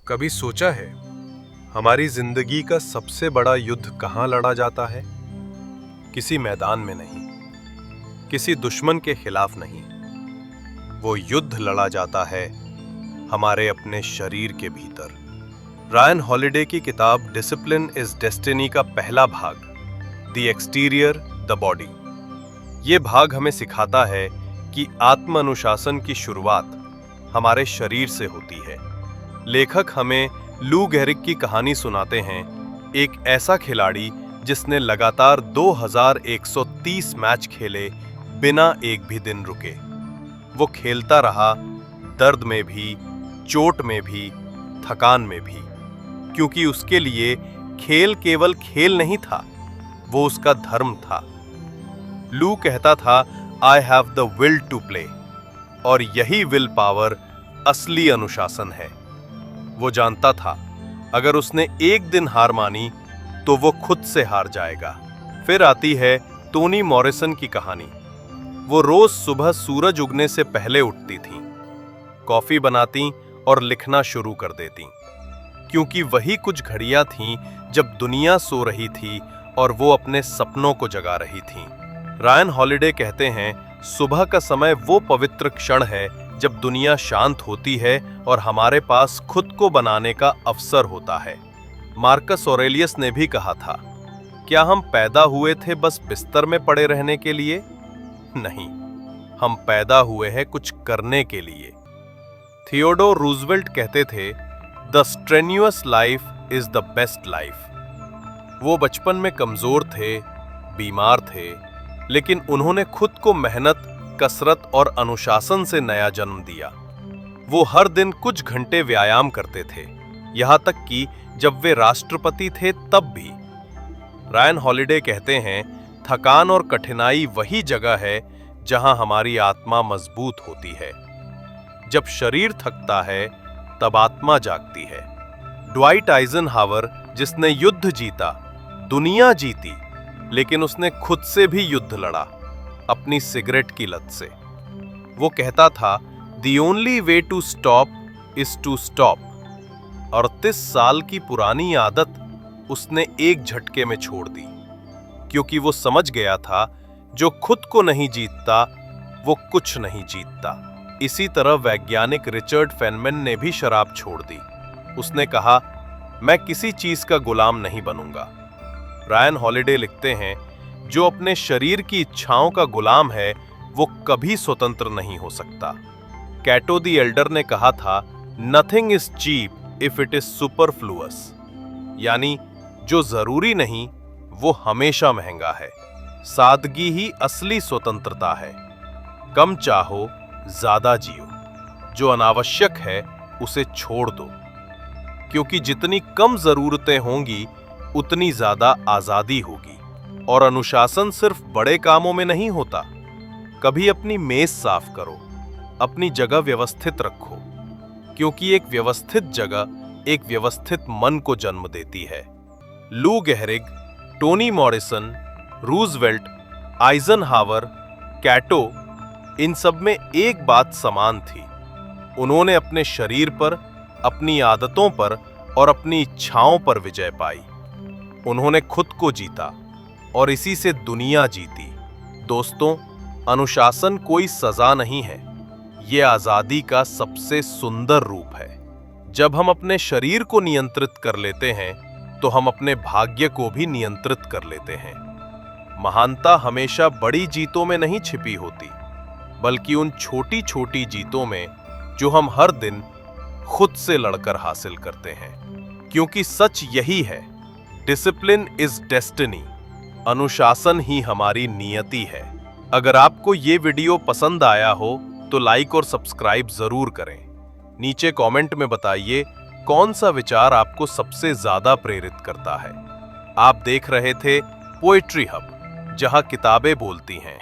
कभी सोचा है हमारी जिंदगी का सबसे बड़ा युद्ध कहाँ लड़ा जाता है? किसी मैदान में नहीं, किसी दुश्मन के खिलाफ नहीं। वो युद्ध लड़ा जाता है हमारे अपने शरीर के भीतर। रायन हॉलिडे की किताब डिसिप्लिन इज डेस्टिनी का पहला भाग, द एक्सटीरियर, द बॉडी। ये भाग हमें सिखाता है कि आत्म अनुशासन की शुरुआत हमारे शरीर से होती है। लेखक हमें लू गेहरिग की कहानी सुनाते हैं, एक ऐसा खिलाड़ी जिसने लगातार 2130 मैच खेले बिना एक भी दिन रुके। वो खेलता रहा, दर्द में भी, चोट में भी, थकान में भी, क्योंकि उसके लिए खेल केवल खेल नहीं था, वो उसका धर्म था। लू कहता था, I have the will to play, और यही विल पावर असली अनुशासन है। वो जानता था अगर उसने एक दिन हार मानी तो वो खुद से हार जाएगा। फिर आती है टोनी मॉरिसन की कहानी। वो रोज सुबह सूरज उगने से पहले उठती थीं, कॉफी बनाती और लिखना शुरू कर देती, क्योंकि वही कुछ घड़ियां थीं जब दुनिया सो रही थी और वो अपने सपनों को जगा रही थीं। रायन हॉलिडे कहते हैं, सुबह का समय वो पवित्र क्षण है जब दुनिया शांत होती है और हमारे पास खुद को बनाने का अवसर होता है। मार्कस ऑरेलियस ने भी कहा था, क्या हम पैदा हुए थे बस बिस्तर में पड़े रहने के लिए? नहीं, हम पैदा हुए हैं कुछ करने के लिए। थियोडोर रूजवेल्ट कहते थे, the strenuous life is the best life. वो बचपन में कमजोर थे, बीमार थे, लेकिन उन्होंने खुद को मेहनत, कसरत और अनुशासन से नया जन्म दिया। वो हर दिन कुछ घंटे व्यायाम करते थे, यहां तक कि जब वे राष्ट्रपति थे तब भी। रायन हॉलिडे कहते हैं, थकान और कठिनाई वही जगह है जहां हमारी आत्मा मजबूत होती है। जब शरीर थकता है तब आत्मा जागती है। ड्वाइट आइजनहावर, जिसने युद्ध जीता, दुनिया जीती, लेकिन उसने खुद से भी युद्ध लड़ा, अपनी सिगरेट की लत से। वो कहता था, The only way to stop is to stop। 38 साल की पुरानी आदत उसने एक झटके में छोड़ दी, क्योंकि वो समझ गया था, जो खुद को नहीं जीतता वो कुछ नहीं जीतता। इसी तरह वैज्ञानिक रिचर्ड फेनमैन ने भी शराब छोड़ दी। उसने कहा, मैं किसी चीज का गुलाम नहीं बनूंगा। रायन हॉलिडे लिखते हैं, जो अपने शरीर की इच्छाओं का गुलाम है वो कभी स्वतंत्र नहीं हो सकता। कैटो द एल्डर ने कहा था, nothing is cheap if it is superfluous, यानी जो जरूरी नहीं वो हमेशा महंगा है। सादगी ही असली स्वतंत्रता है। कम चाहो, ज्यादा जियो। जो अनावश्यक है उसे छोड़ दो, क्योंकि जितनी कम जरूरतें होंगी उतनी ज्यादा आजादी होगी। और अनुशासन सिर्फ बड़े कामों में नहीं होता। कभी अपनी मेज साफ करो, अपनी जगह व्यवस्थित रखो, क्योंकि एक व्यवस्थित जगह एक व्यवस्थित मन को जन्म देती है। लू गेहरिग, टोनी मॉरिसन, रूजवेल्ट, आइजनहावर, कैटो, इन सब में एक बात समान थी। उन्होंने अपने शरीर पर, अपनी आदतों पर और अपनी इच्छाओं पर विजय पाई। उन्होंने खुद को जीता और इसी से दुनिया जीती। दोस्तों, अनुशासन कोई सजा नहीं है, ये आजादी का सबसे सुंदर रूप है। जब हम अपने शरीर को नियंत्रित कर लेते हैं तो हम अपने भाग्य को भी नियंत्रित कर लेते हैं। महानता हमेशा बड़ी जीतों में नहीं छिपी होती, बल्कि उन छोटी छोटी जीतों में जो हम हर दिन खुद से लड़कर हासिल करते हैं। क्योंकि सच यही है, डिसिप्लिन इज डेस्टिनी। अनुशासन ही हमारी नियति है। अगर आपको ये वीडियो पसंद आया हो तो लाइक और सब्सक्राइब जरूर करें। नीचे कमेंट में बताइए कौन सा विचार आपको सबसे ज्यादा प्रेरित करता है। आप देख रहे थे पोएट्री हब, जहां किताबें बोलती हैं।